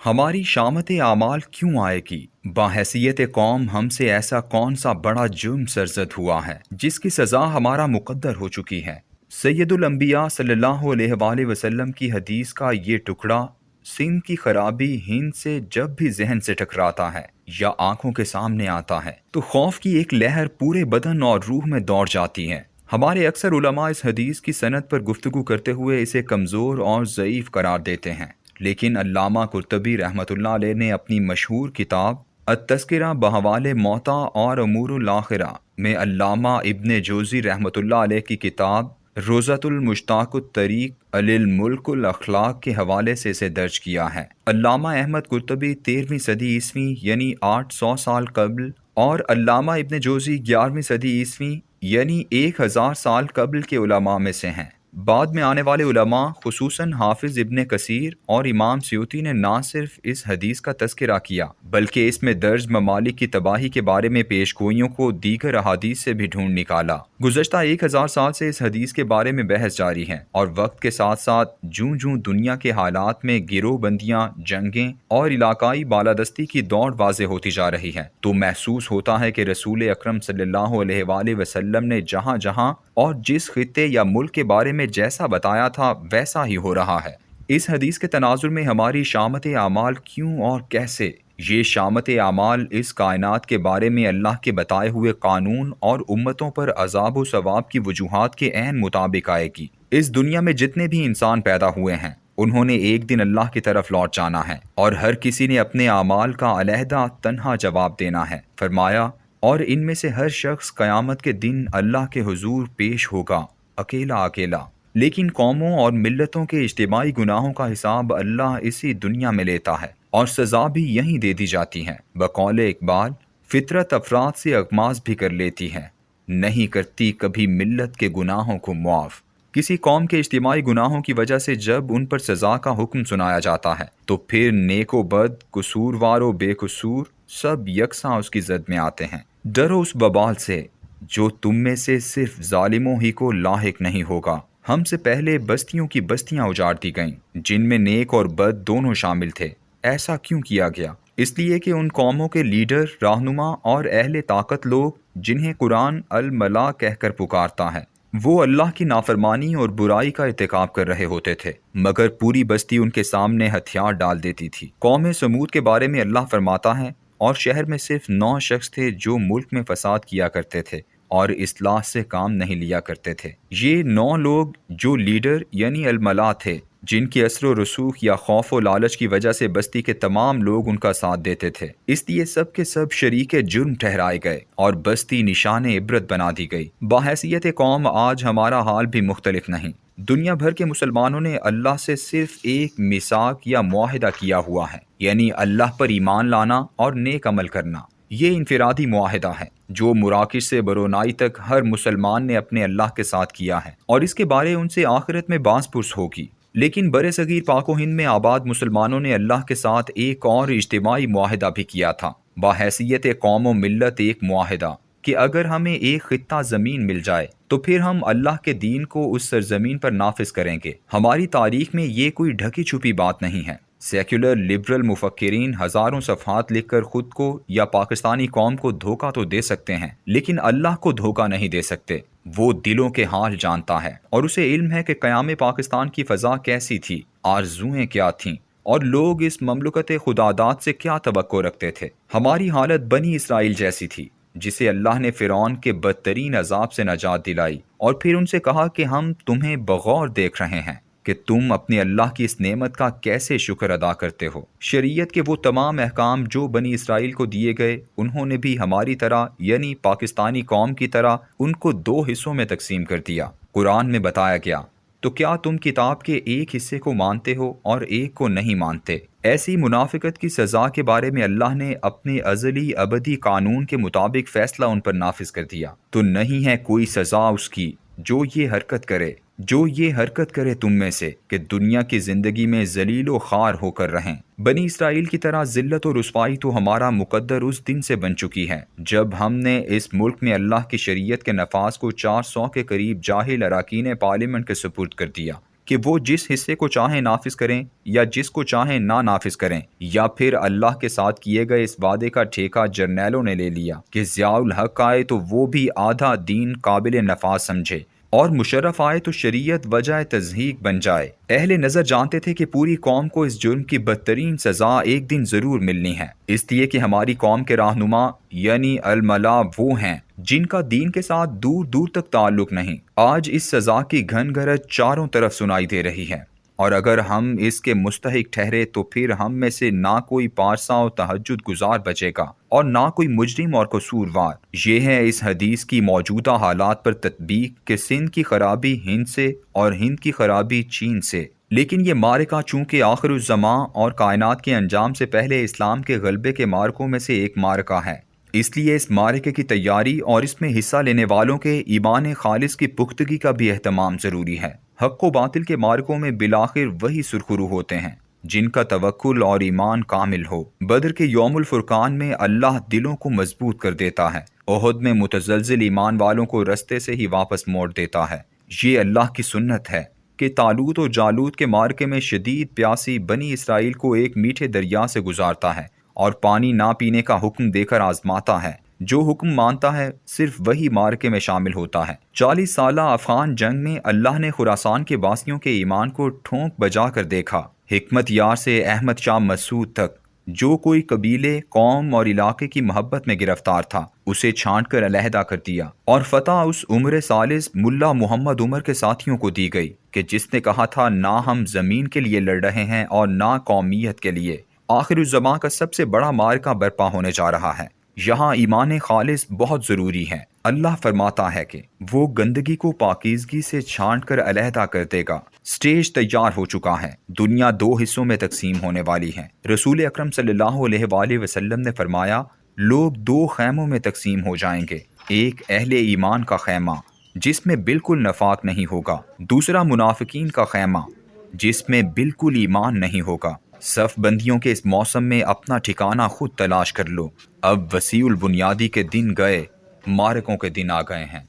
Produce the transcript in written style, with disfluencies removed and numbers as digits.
ہماری شامت اعمال کیوں آئے گی؟ باحیثیت قوم ہم سے ایسا کون سا بڑا جرم سرزد ہوا ہے جس کی سزا ہمارا مقدر ہو چکی ہے؟ سید الانبیاء صلی اللہ علیہ وآلہ وسلم کی حدیث کا یہ ٹکڑا سندھ کی خرابی ہند سے جب بھی ذہن سے ٹکراتا ہے یا آنکھوں کے سامنے آتا ہے تو خوف کی ایک لہر پورے بدن اور روح میں دوڑ جاتی ہے۔ ہمارے اکثر علماء اس حدیث کی سند پر گفتگو کرتے ہوئے اسے کمزور اور ضعیف قرار دیتے ہیں، لیکن علامہ قرطبی رحمۃ اللہ علیہ نے اپنی مشہور کتاب التذکرہ بحوال موتیٰ اور امور الآخرہ میں علامہ ابن جوزی رحمۃ اللہ علیہ کی کتاب روضۃ المشتاق الطریق علی الملک الاخلاق کے حوالے سے اسے درج کیا ہے۔ علامہ احمد قرطبی 13ویں صدی عیسوی یعنی 800 سال قبل اور علامہ ابن جوزی 11ویں صدی عیسوی یعنی 1000 سال قبل کے علماء میں سے ہیں۔ بعد میں آنے والے علماء خصوصاً حافظ ابن کثیر اور امام سیوطی نے نہ صرف اس حدیث کا تذکرہ کیا بلکہ اس میں درج ممالک کی تباہی کے بارے میں پیش گوئیوں کو دیگر احادیث سے بھی ڈھونڈ نکالا۔ گزشتہ 1000 سال سے اس حدیث کے بارے میں بحث جاری ہے اور وقت کے ساتھ ساتھ جوں جوں دنیا کے حالات میں گروہ بندیاں، جنگیں اور علاقائی بالادستی کی دوڑ واضح ہوتی جا رہی ہے تو محسوس ہوتا ہے کہ رسول اکرم صلی اللہ علیہ وآلہ وسلم نے جہاں جہاں اور جس خطے یا ملک کے بارے میں جیسا بتایا تھا ویسا ہی ہو رہا ہے۔ اس حدیث کے تناظر میں ہماری شامت اعمال کیوں اور کیسے؟ یہ شامت اعمال اس کائنات کے بارے میں اللہ کے بتائے ہوئے قانون اور امتوں پر عذاب و ثواب کی وجوہات کے عین مطابق آئے گی۔ اس دنیا میں جتنے بھی انسان پیدا ہوئے ہیں انہوں نے ایک دن اللہ کی طرف لوٹ جانا ہے اور ہر کسی نے اپنے اعمال کا علیحدہ تنہا جواب دینا ہے۔ فرمایا اور ان میں سے ہر شخص قیامت کے دن اللہ کے حضور پیش ہوگا اکیلا اکیلا، لیکن قوموں اور ملتوں کے اجتماعی گناہوں کا حساب اللہ اسی دنیا میں لیتا ہے اور سزا بھی یہیں دے دی جاتی ہے۔ بقول اقبال، فطرت افراد سے اغماض بھی کر لیتی ہے، نہیں کرتی کبھی ملت کے گناہوں کو معاف۔ کسی قوم کے اجتماعی گناہوں کی وجہ سے جب ان پر سزا کا حکم سنایا جاتا ہے تو پھر نیک و بد، قصوروار و بے قصور سب یکساں اس کی زد میں آتے ہیں۔ ڈرو اس وبال سے جو تم میں سے صرف ظالموں ہی کو لاحق نہیں ہوگا۔ ہم سے پہلے بستیوں کی بستیاں اجاڑ دی گئیں جن میں نیک اور بد دونوں شامل تھے۔ ایسا کیوں کیا گیا؟ اس لیے کہ ان قوموں کے لیڈر، رہنما اور اہل طاقت لوگ جنہیں قرآن الملا کہہ کر پکارتا ہے وہ اللہ کی نافرمانی اور برائی کا ارتکاب کر رہے ہوتے تھے، مگر پوری بستی ان کے سامنے ہتھیار ڈال دیتی تھی۔ قوم سمود کے بارے میں اللہ فرماتا ہے اور شہر میں صرف 9 شخص تھے جو ملک میں فساد کیا کرتے تھے اور اصلاح سے کام نہیں لیا کرتے تھے۔ یہ 9 لوگ جو لیڈر یعنی الملا تھے جن کی اثر و رسوخ یا خوف و لالچ کی وجہ سے بستی کے تمام لوگ ان کا ساتھ دیتے تھے، اس لیے سب کے سب شریک جرم ٹھہرائے گئے اور بستی نشان عبرت بنا دی گئی۔ باحیثیت قوم آج ہمارا حال بھی مختلف نہیں۔ دنیا بھر کے مسلمانوں نے اللہ سے صرف ایک میثاق یا معاہدہ کیا ہوا ہے، یعنی اللہ پر ایمان لانا اور نیک عمل کرنا۔ یہ انفرادی معاہدہ ہے جو مراکش سے برونائی تک ہر مسلمان نے اپنے اللہ کے ساتھ کیا ہے اور اس کے بارے ان سے آخرت میں باز پرس ہوگی۔ لیکن برِ صغیر پاک و ہند میں آباد مسلمانوں نے اللہ کے ساتھ ایک اور اجتماعی معاہدہ بھی کیا تھا، باحیثیت قوم و ملت ایک معاہدہ کہ اگر ہمیں ایک خطہ زمین مل جائے تو پھر ہم اللہ کے دین کو اس سرزمین پر نافذ کریں گے۔ ہماری تاریخ میں یہ کوئی ڈھکی چھپی بات نہیں ہے۔ سیکولر لبرل مفکرین ہزاروں صفحات لکھ کر خود کو یا پاکستانی قوم کو دھوکہ تو دے سکتے ہیں لیکن اللہ کو دھوکہ نہیں دے سکتے۔ وہ دلوں کے حال جانتا ہے اور اسے علم ہے کہ قیام پاکستان کی فضا کیسی تھی، آرزوئیں کیا تھیں اور لوگ اس مملکت خداداد سے کیا توقع رکھتے تھے۔ ہماری حالت بنی اسرائیل جیسی تھی جسے اللہ نے فرعون کے بدترین عذاب سے نجات دلائی اور پھر ان سے کہا کہ ہم تمہیں بغور دیکھ رہے ہیں کہ تم اپنے اللہ کی اس نعمت کا کیسے شکر ادا کرتے ہو۔ شریعت کے وہ تمام احکام جو بنی اسرائیل کو دیے گئے انہوں نے بھی ہماری طرح یعنی پاکستانی قوم کی طرح ان کو 2 حصوں میں تقسیم کر دیا۔ قرآن میں بتایا گیا تو کیا تم کتاب کے ایک حصے کو مانتے ہو اور ایک کو نہیں مانتے؟ ایسی منافقت کی سزا کے بارے میں اللہ نے اپنے ازلی ابدی قانون کے مطابق فیصلہ ان پر نافذ کر دیا۔ تو نہیں ہے کوئی سزا اس کی جو یہ حرکت کرے تم میں سے کہ دنیا کی زندگی میں ذلیل و خوار ہو کر رہیں۔ بنی اسرائیل کی طرح ذلت و رسوائی تو ہمارا مقدر اس دن سے بن چکی ہے جب ہم نے اس ملک میں اللہ کی شریعت کے نفاذ کو 400 کے قریب جاہل اراکین پارلیمنٹ کے سپرد کر دیا۔ کہ وہ جس حصے کو چاہیں نافذ کریں یا جس کو چاہیں نہ نافذ کریں، یا پھر اللہ کے ساتھ کیے گئے اس وعدے کا ٹھیکہ جرنیلوں نے لے لیا کہ ضیاء الحق آئے تو وہ بھی آدھا دین قابل نفاذ سمجھے اور مشرف آئے تو شریعت وجہ تضحیق بن جائے۔ اہل نظر جانتے تھے کہ پوری قوم کو اس جرم کی بدترین سزا ایک دن ضرور ملنی ہے، اس لیے کہ ہماری قوم کے رہنما یعنی الملا وہ ہیں جن کا دین کے ساتھ دور دور تک تعلق نہیں۔ آج اس سزا کی گھن گرج چاروں طرف سنائی دے رہی ہے، اور اگر ہم اس کے مستحق ٹھہرے تو پھر ہم میں سے نہ کوئی پارسا و تہجد گزار بچے گا اور نہ کوئی مجرم اور قصوروار۔ یہ ہے اس حدیث کی موجودہ حالات پر تطبیق کہ سندھ کی خرابی ہند سے اور ہند کی خرابی چین سے، لیکن یہ معرکہ چونکہ آخر الزماں اور کائنات کے انجام سے پہلے اسلام کے غلبے کے معرکوں میں سے ایک معرکہ ہے، اس لیے اس معرکے کی تیاری اور اس میں حصہ لینے والوں کے ایمان خالص کی پختگی کا بھی اہتمام ضروری ہے۔ حق و باطل کے معرکوں میں بالآخر وہی سرخرو ہوتے ہیں جن کا توکل اور ایمان کامل ہو۔ بدر کے یوم الفرقان میں اللہ دلوں کو مضبوط کر دیتا ہے، احد میں متزلزل ایمان والوں کو رستے سے ہی واپس موڑ دیتا ہے۔ یہ اللہ کی سنت ہے کہ طالوت و جالوت کے معرکے میں شدید پیاسی بنی اسرائیل کو ایک میٹھے دریا سے گزارتا ہے اور پانی نہ پینے کا حکم دے کر آزماتا ہے۔ جو حکم مانتا ہے صرف وہی معرکے میں شامل ہوتا ہے۔ 40 سالہ افغان جنگ میں اللہ نے خراسان کے واسیوں کے ایمان کو ٹھونک بجا کر دیکھا۔ حکمت یار سے احمد شاہ مسعود تک جو کوئی قبیلے، قوم اور علاقے کی محبت میں گرفتار تھا اسے چھانٹ کر علیحدہ کر دیا، اور فتح اس عمر ثالث ملا محمد عمر کے ساتھیوں کو دی گئی کہ جس نے کہا تھا نہ ہم زمین کے لیے لڑ رہے ہیں اور نہ قومیت کے لیے۔ آخر الزماں کا سب سے بڑا معرکہ برپا ہونے جا رہا ہے۔ یہاں ایمان خالص بہت ضروری ہے۔ اللہ فرماتا ہے کہ وہ گندگی کو پاکیزگی سے چھانٹ کر علیحدہ کر دے گا۔ سٹیج تیار ہو چکا ہے، دنیا دو حصوں میں تقسیم ہونے والی ہے۔ رسول اکرم صلی اللہ علیہ وآلہ وسلم نے فرمایا لوگ دو خیموں میں تقسیم ہو جائیں گے، ایک اہل ایمان کا خیمہ جس میں بالکل نفاق نہیں ہوگا، دوسرا منافقین کا خیمہ جس میں بالکل ایمان نہیں ہوگا۔ صف بندیوں کے اس موسم میں اپنا ٹھکانہ خود تلاش کر لو، اب وسیع البنیادی کے دن گئے، معرکوں کے دن آ گئے ہیں۔